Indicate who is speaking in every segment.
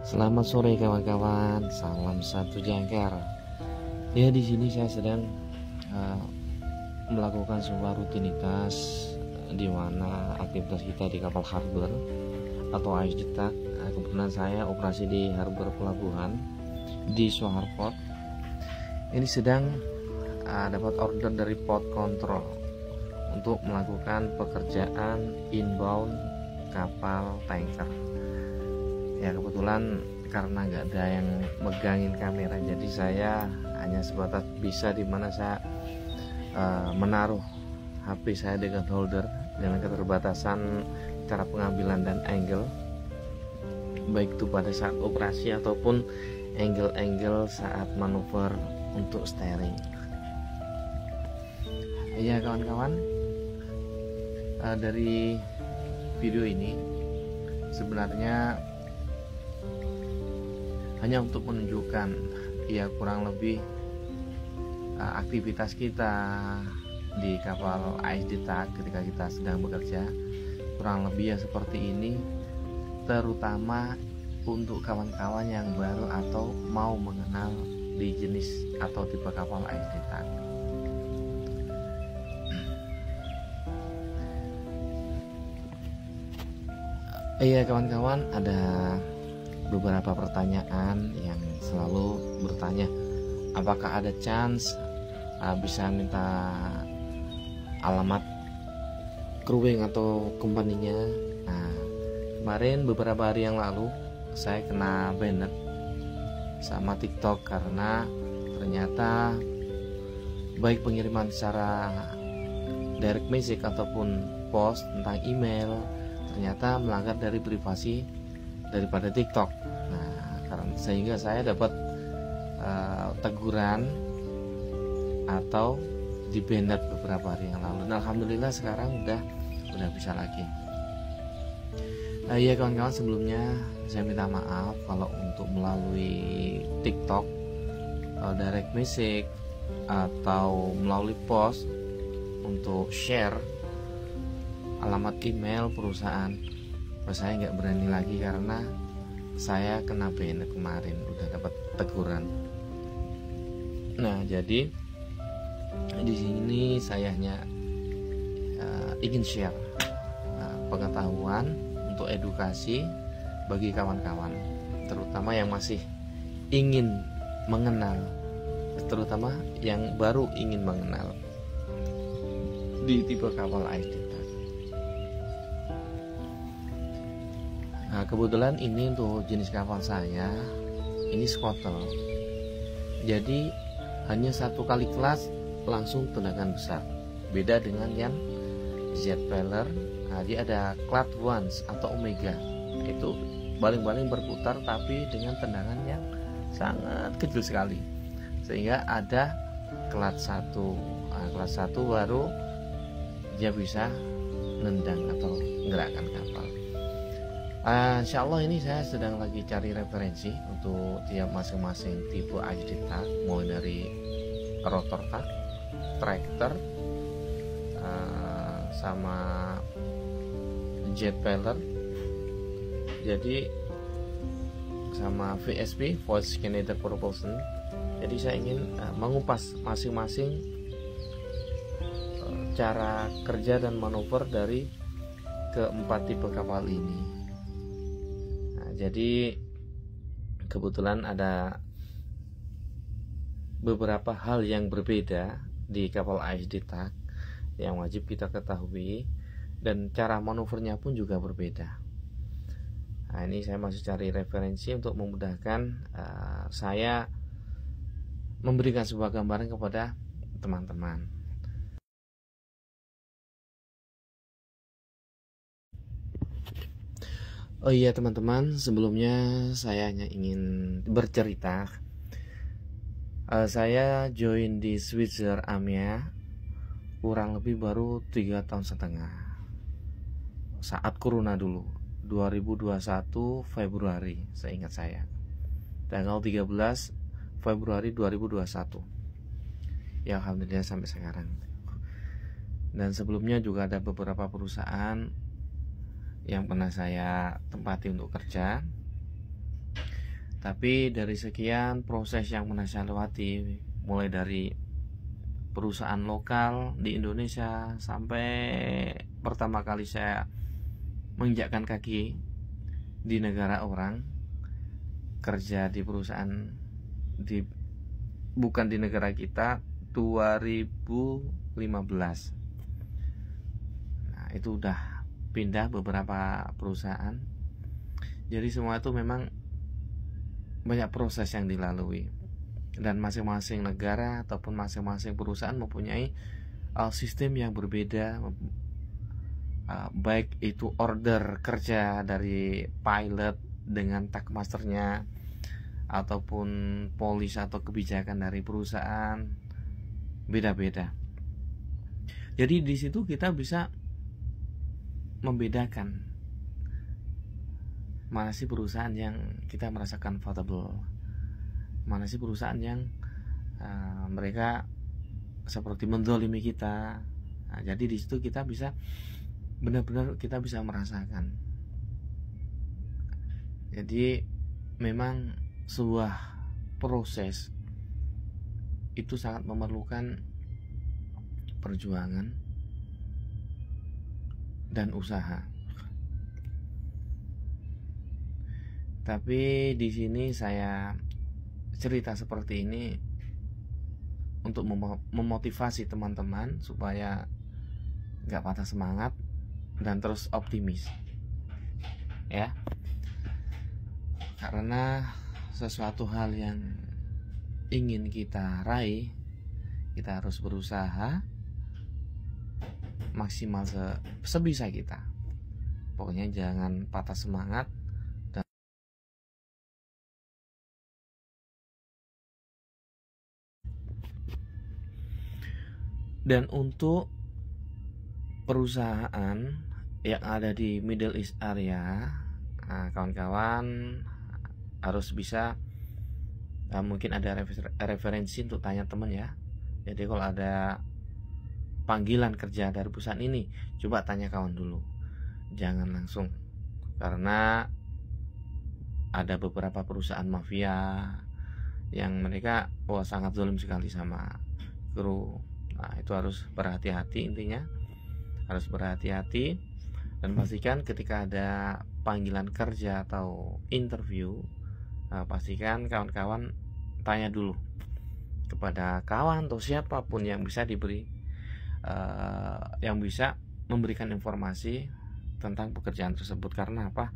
Speaker 1: Selamat sore kawan-kawan, salam satu jangkar. Ya, di sini saya sedang melakukan sebuah rutinitas di mana aktivitas kita di kapal harbor atau ASDTAC. Kebetulan saya operasi di harbor pelabuhan di Soeharto. Ini sedang dapat order dari port control untuk melakukan pekerjaan inbound kapal tanker. Ya, kebetulan karena nggak ada yang megangin kamera, jadi saya hanya sebatas bisa di mana saya menaruh HP saya dengan holder dengan keterbatasan cara pengambilan dan angle, baik itu pada saat operasi ataupun angle saat manuver untuk steering. Ya kawan-kawan, dari video ini sebenarnya hanya untuk menunjukkan ya kurang lebih aktivitas kita di kapal ASDTAC ketika kita sedang bekerja kurang lebih ya seperti ini, terutama untuk kawan-kawan yang baru atau mau mengenal di jenis atau tipe kapal ASDTAC. Iya kawan-kawan, ada beberapa pertanyaan yang selalu bertanya, apakah ada chance bisa minta alamat crewing atau company-nya. Nah, kemarin beberapa hari yang lalu saya kena banned sama TikTok karena ternyata baik pengiriman secara direct message ataupun post tentang email ternyata melanggar dari privasi daripada TikTok. Nah, karena sehingga saya dapat teguran atau di banned beberapa hari yang lalu. Nah, alhamdulillah sekarang udah bisa lagi. Iya kawan-kawan, sebelumnya saya minta maaf kalau untuk melalui TikTok, direct message atau melalui post untuk share alamat email perusahaan, saya nggak berani lagi karena saya kena banned kemarin, udah dapat teguran. Nah, jadi di sini saya hanya ingin share pengetahuan untuk edukasi bagi kawan-kawan, terutama yang masih ingin mengenal, terutama yang baru ingin mengenal di tipe kapal ASDTAC. Nah, kebetulan ini untuk jenis kapal saya ini squatter, jadi hanya satu kali kelas langsung tendangan besar. Beda dengan yang Z-Peller, nah, dia ada clutch once atau Omega, itu baling-baling berputar tapi dengan tendangan yang sangat kecil sekali, sehingga ada clutch 1. Nah, clutch 1 baru dia bisa nendang atau menggerakkan kapal. Insya Allah ini saya sedang lagi cari referensi untuk tiap masing-masing tipe ASDTAC, mulai dari rotor tag, tractor, sama jet peller, jadi sama VSP Voice Kinetic Propulsion. Jadi saya ingin mengupas masing-masing cara kerja dan manuver dari keempat tipe kapal ini. Jadi kebetulan ada beberapa hal yang berbeda di kapal ASDTAC yang wajib kita ketahui, dan cara manuvernya pun juga berbeda. Nah, ini saya masih cari referensi untuk memudahkan saya memberikan sebuah gambaran kepada teman-teman. Oh iya teman-teman, sebelumnya saya hanya ingin bercerita. Saya join di Switzer AMIA kurang lebih baru 3,5 tahun saat corona dulu, 2021 Februari, seingat saya tanggal 13 Februari 2021. Ya alhamdulillah sampai sekarang. Dan sebelumnya juga ada beberapa perusahaan yang pernah saya tempati untuk kerja. Tapi dari sekian proses yang pernah saya lewati, mulai dari perusahaan lokal di Indonesia sampai pertama kali saya menginjakkan kaki di negara orang, kerja di perusahaan bukan di negara kita 2015. Nah, itu udah pindah beberapa perusahaan. Jadi semua itu memang banyak proses yang dilalui, dan masing-masing negara ataupun masing-masing perusahaan mempunyai sistem yang berbeda, baik itu order kerja dari pilot dengan taskmasternya ataupun polis atau kebijakan dari perusahaan, beda-beda. Jadi di situ kita bisa membedakan mana sih perusahaan yang kita merasa comfortable, mana sih perusahaan yang mereka seperti menzalimi kita. Nah, jadi di situ kita bisa benar-benar kita bisa merasakan. Jadi memang sebuah proses itu sangat memerlukan perjuangan dan usaha. Tapi di sini saya cerita seperti ini untuk memotivasi teman-teman supaya nggak patah semangat dan terus optimis, ya. Karena sesuatu hal yang ingin kita raih, kita harus berusaha maksimal sebisa kita. Pokoknya jangan patah semangat. Dan untuk perusahaan yang ada di Middle East area, kawan-kawan harus bisa, mungkin ada referensi untuk tanya teman ya. Jadi kalau ada panggilan kerja dari perusahaan ini, coba tanya kawan dulu, jangan langsung, karena ada beberapa perusahaan mafia yang mereka sangat zalim sekali sama kru. Nah, itu harus berhati-hati, intinya harus berhati-hati, dan pastikan ketika ada panggilan kerja atau interview, pastikan kawan-kawan tanya dulu kepada kawan atau siapapun yang bisa yang bisa memberikan informasi tentang pekerjaan tersebut. Karena apa?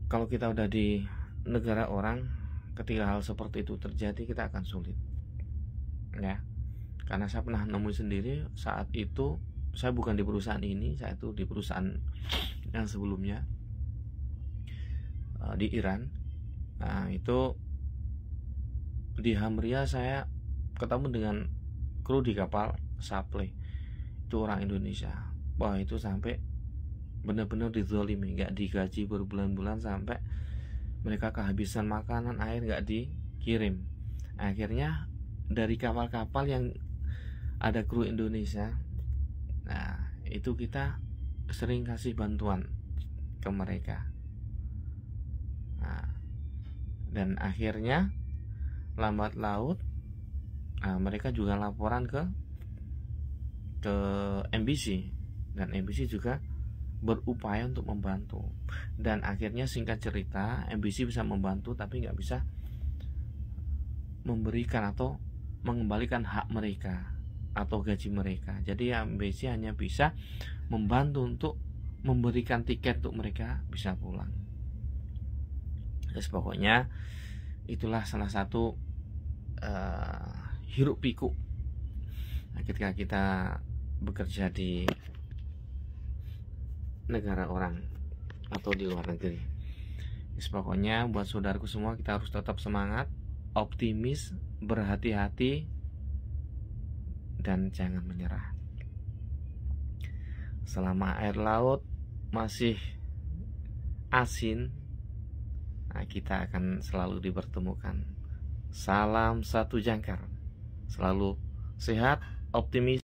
Speaker 1: Kalau kita udah di negara orang, ketika hal seperti itu terjadi, kita akan sulit, ya. Karena saya pernah nemuin sendiri. Saat itu saya bukan di perusahaan ini, saya itu di perusahaan yang sebelumnya di Iran. Nah, itu di Hamria saya ketemu dengan kru di kapal supply, itu orang Indonesia. Wah, itu sampai benar-benar dizalimi, nggak digaji berbulan-bulan, sampai mereka kehabisan makanan, air nggak dikirim. Akhirnya dari kapal-kapal yang ada kru Indonesia, nah itu kita sering kasih bantuan ke mereka. Nah, dan akhirnya lambat laut mereka juga laporan ke MBC, dan MBC juga berupaya untuk membantu. Dan akhirnya singkat cerita, MBC bisa membantu tapi nggak bisa memberikan atau mengembalikan hak mereka atau gaji mereka. Jadi MBC hanya bisa membantu untuk memberikan tiket untuk mereka bisa pulang. Terus pokoknya itulah salah satu hiruk pikuk ketika kita bekerja di negara orang atau di luar negeri. Terus pokoknya buat saudaraku semua, kita harus tetap semangat, optimis, berhati-hati, dan jangan menyerah. Selama air laut masih asin, nah kita akan selalu dipertemukan. Salam satu jangkar, selalu sehat, optimis.